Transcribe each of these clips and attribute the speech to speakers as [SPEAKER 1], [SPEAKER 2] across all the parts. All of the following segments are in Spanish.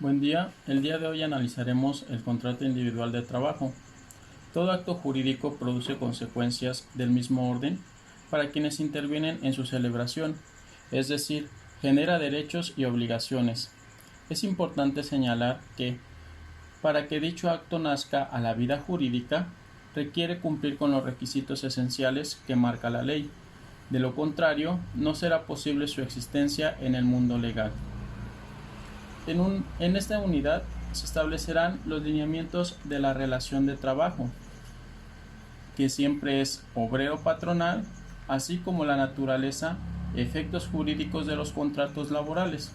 [SPEAKER 1] Buen día, el día de hoy analizaremos el contrato individual de trabajo. Todo acto jurídico produce consecuencias del mismo orden para quienes intervienen en su celebración, es decir, genera derechos y obligaciones. Es importante señalar que, para que dicho acto nazca a la vida jurídica, requiere cumplir con los requisitos esenciales que marca la ley. De lo contrario, no será posible su existencia en el mundo legal. En esta unidad se establecerán los lineamientos de la relación de trabajo, que siempre es obrero-patronal, así como la naturaleza, efectos jurídicos de los contratos laborales.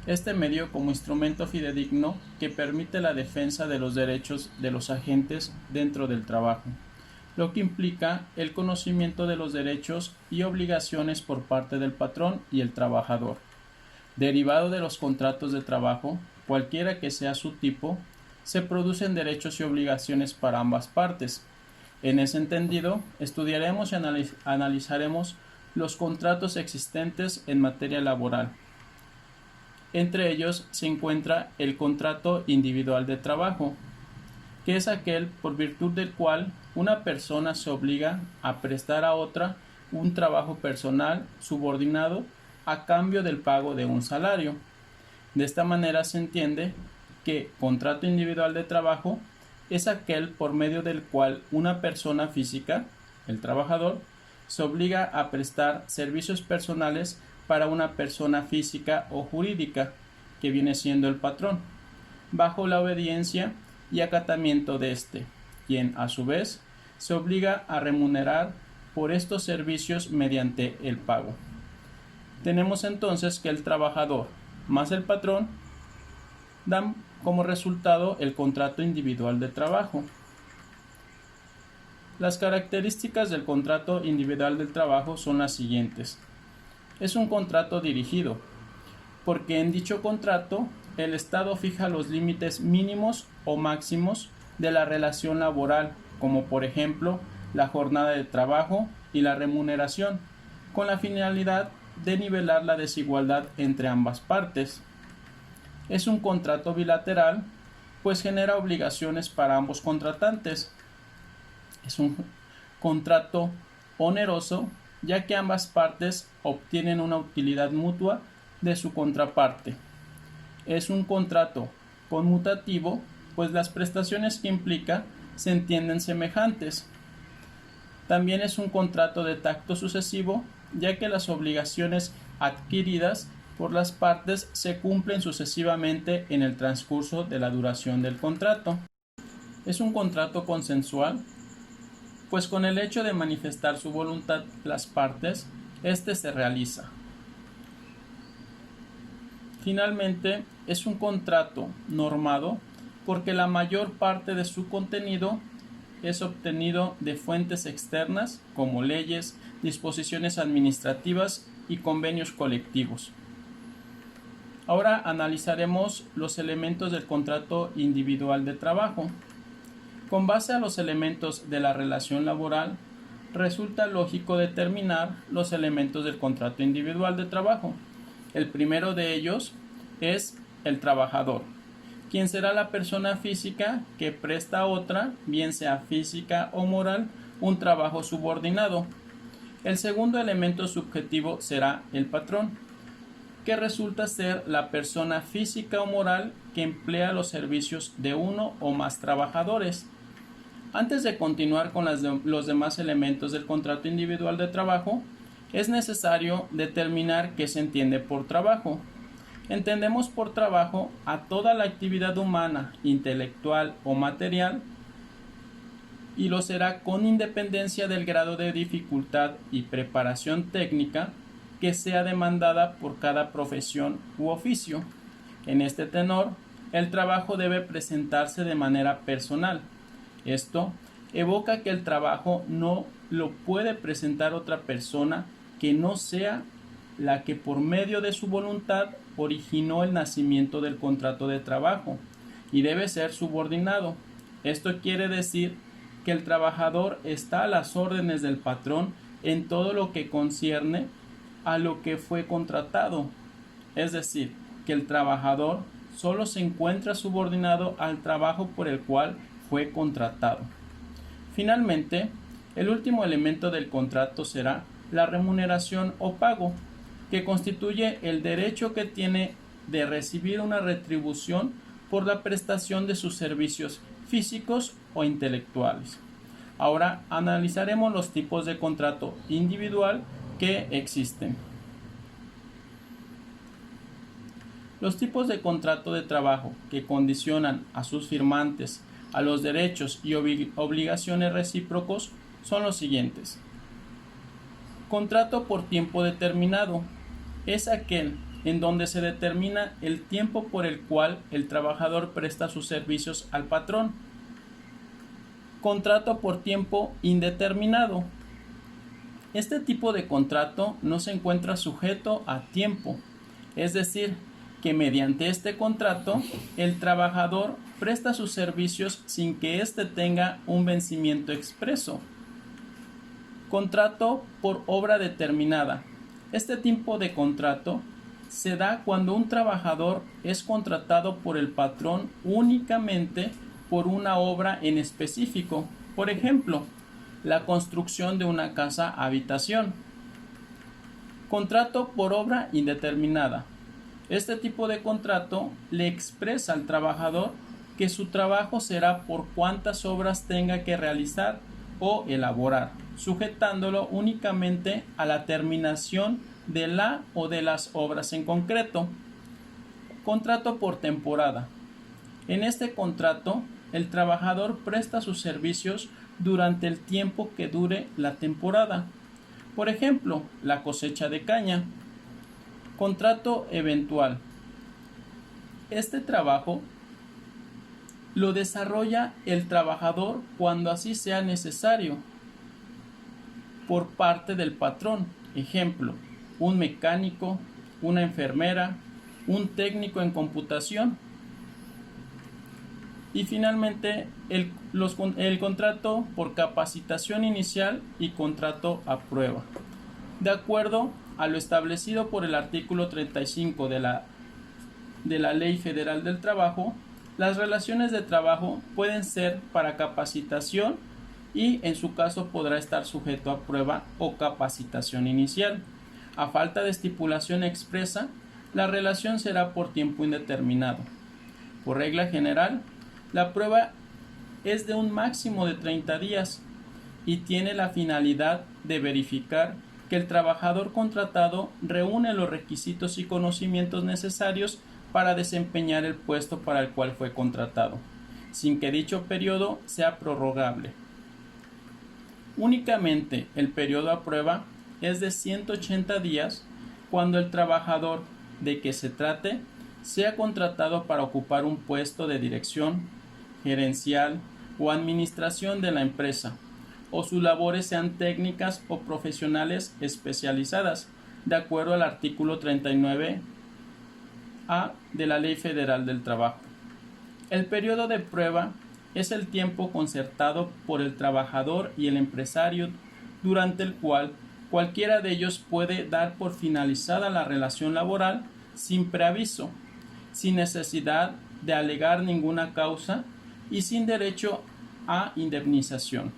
[SPEAKER 1] Este medio como instrumento fidedigno que permite la defensa de los derechos de los agentes dentro del trabajo, lo que implica el conocimiento de los derechos y obligaciones por parte del patrón y el trabajador. Derivado de los contratos de trabajo, cualquiera que sea su tipo, se producen derechos y obligaciones para ambas partes. En ese entendido, estudiaremos y analizaremos los contratos existentes en materia laboral. Entre ellos se encuentra el contrato individual de trabajo, que es aquel por virtud del cual una persona se obliga a prestar a otra un trabajo personal subordinado a cambio del pago de un salario. De esta manera se entiende que contrato individual de trabajo es aquel por medio del cual una persona física, el trabajador, se obliga a prestar servicios personales para una persona física o jurídica, que viene siendo el patrón, bajo la obediencia y acatamiento de éste, quien a su vez se obliga a remunerar por estos servicios mediante el pago. Tenemos entonces que el trabajador más el patrón dan como resultado el contrato individual de trabajo. Las características del contrato individual del trabajo son las siguientes. Es un contrato dirigido, porque en dicho contrato el Estado fija los límites mínimos o máximos de la relación laboral, como por ejemplo la jornada de trabajo y la remuneración, con la finalidad de nivelar la desigualdad entre ambas partes. Es un contrato bilateral, pues genera obligaciones para ambos contratantes. Es un contrato oneroso, ya que ambas partes obtienen una utilidad mutua de su contraparte. Es un contrato conmutativo, pues las prestaciones que implica se entienden semejantes. También es un contrato de tacto sucesivo, ya que las obligaciones adquiridas por las partes se cumplen sucesivamente en el transcurso de la duración del contrato. Es un contrato consensual, pues con el hecho de manifestar su voluntad las partes, éste se realiza. Finalmente, es un contrato normado porque la mayor parte de su contenido es obtenido de fuentes externas como leyes, disposiciones administrativas y convenios colectivos. Ahora analizaremos los elementos del contrato individual de trabajo. Con base a los elementos de la relación laboral, resulta lógico determinar los elementos del contrato individual de trabajo. El primero de ellos es el trabajador, quien será la persona física que presta a otra, bien sea física o moral, un trabajo subordinado. El segundo elemento subjetivo será el patrón, que resulta ser la persona física o moral que emplea los servicios de uno o más trabajadores. Antes de continuar con los demás elementos del contrato individual de trabajo, es necesario determinar qué se entiende por trabajo. Entendemos por trabajo a toda la actividad humana, intelectual o material, y lo será con independencia del grado de dificultad y preparación técnica que sea demandada por cada profesión u oficio. En este tenor, el trabajo debe presentarse de manera personal. Esto evoca que el trabajo no lo puede presentar otra persona que no sea la que por medio de su voluntad originó el nacimiento del contrato de trabajo, y debe ser subordinado. Esto quiere decir que el trabajador está a las órdenes del patrón en todo lo que concierne a lo que fue contratado. Es decir, que el trabajador solo se encuentra subordinado al trabajo por el cual fue contratado. Finalmente, el último elemento del contrato será la remuneración o pago, que constituye el derecho que tiene de recibir una retribución por la prestación de sus servicios físicos o intelectuales. Ahora analizaremos los tipos de contrato individual que existen. Los tipos de contrato de trabajo que condicionan a sus firmantes a los derechos y obligaciones recíprocos son los siguientes. Contrato por tiempo determinado es aquel en donde se determina el tiempo por el cual el trabajador presta sus servicios al patrón. Contrato por tiempo indeterminado. Este tipo de contrato no se encuentra sujeto a tiempo, es decir, que mediante este contrato el trabajador presta sus servicios sin que éste tenga un vencimiento expreso. Contrato por obra determinada. Este tipo de contrato se da cuando un trabajador es contratado por el patrón únicamente por una obra en específico, por ejemplo, la construcción de una casa habitación. Contrato por obra indeterminada. Este tipo de contrato le expresa al trabajador que su trabajo será por cuantas obras tenga que realizar o elaborar, sujetándolo únicamente a la terminación de la o de las obras en concreto. Contrato por temporada. En este contrato, el trabajador presta sus servicios durante el tiempo que dure la temporada. Por ejemplo, la cosecha de caña. Contrato eventual. Este trabajo lo desarrolla el trabajador cuando así sea necesario por parte del patrón. Ejemplo, un mecánico, una enfermera, un técnico en computación. Y finalmente el contrato por capacitación inicial y contrato a prueba. De acuerdo a lo establecido por el artículo 35 de la Ley Federal del Trabajo, las relaciones de trabajo pueden ser para capacitación y en su caso podrá estar sujeto a prueba o capacitación inicial. A falta de estipulación expresa, la relación será por tiempo indeterminado. Por regla general, la prueba es de un máximo de 30 días y tiene la finalidad de verificar que el trabajador contratado reúne los requisitos y conocimientos necesarios para desempeñar el puesto para el cual fue contratado, sin que dicho periodo sea prorrogable. Únicamente el periodo a prueba es de 180 días cuando el trabajador de que se trate sea contratado para ocupar un puesto de dirección, gerencial o administración de la empresa, o sus labores sean técnicas o profesionales especializadas, de acuerdo al artículo 39A de la Ley Federal del Trabajo. El periodo de prueba es el tiempo concertado por el trabajador y el empresario durante el cual cualquiera de ellos puede dar por finalizada la relación laboral sin preaviso, sin necesidad de alegar ninguna causa y sin derecho a indemnización.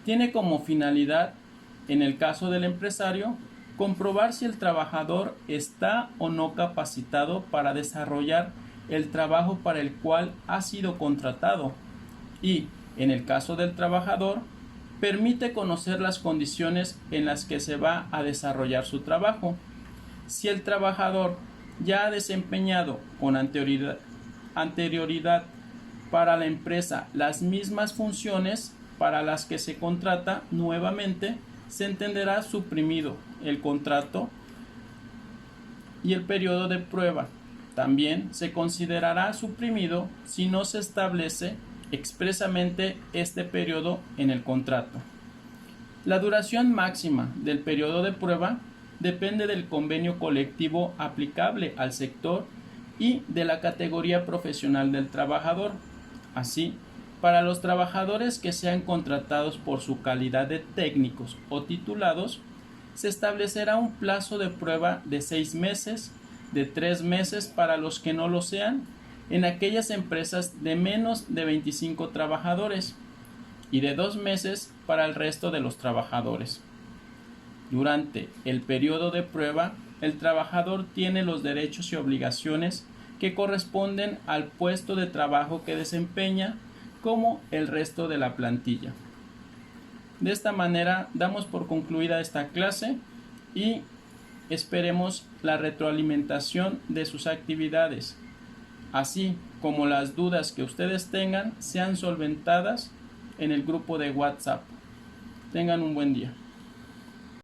[SPEAKER 1] Tiene como finalidad, en el caso del empresario, comprobar si el trabajador está o no capacitado para desarrollar el trabajo para el cual ha sido contratado y, en el caso del trabajador, permite conocer las condiciones en las que se va a desarrollar su trabajo. Si el trabajador ya ha desempeñado con anterioridad para la empresa las mismas funciones para las que se contrata nuevamente, se entenderá suprimido el contrato y el periodo de prueba. También se considerará suprimido si no se establece expresamente este periodo en el contrato. La duración máxima del periodo de prueba depende del convenio colectivo aplicable al sector y de la categoría profesional del trabajador. Así, para los trabajadores que sean contratados por su calidad de técnicos o titulados, se establecerá un plazo de prueba de 6 meses de 3 meses para los que no lo sean en aquellas empresas de menos de 25 trabajadores y de 2 meses para el resto de los trabajadores. Durante el periodo de prueba, el trabajador tiene los derechos y obligaciones que corresponden al puesto de trabajo que desempeña, como el resto de la plantilla. De esta manera damos por concluida esta clase y esperemos la retroalimentación de sus actividades, así como las dudas que ustedes tengan sean solventadas en el grupo de WhatsApp. Tengan un buen día.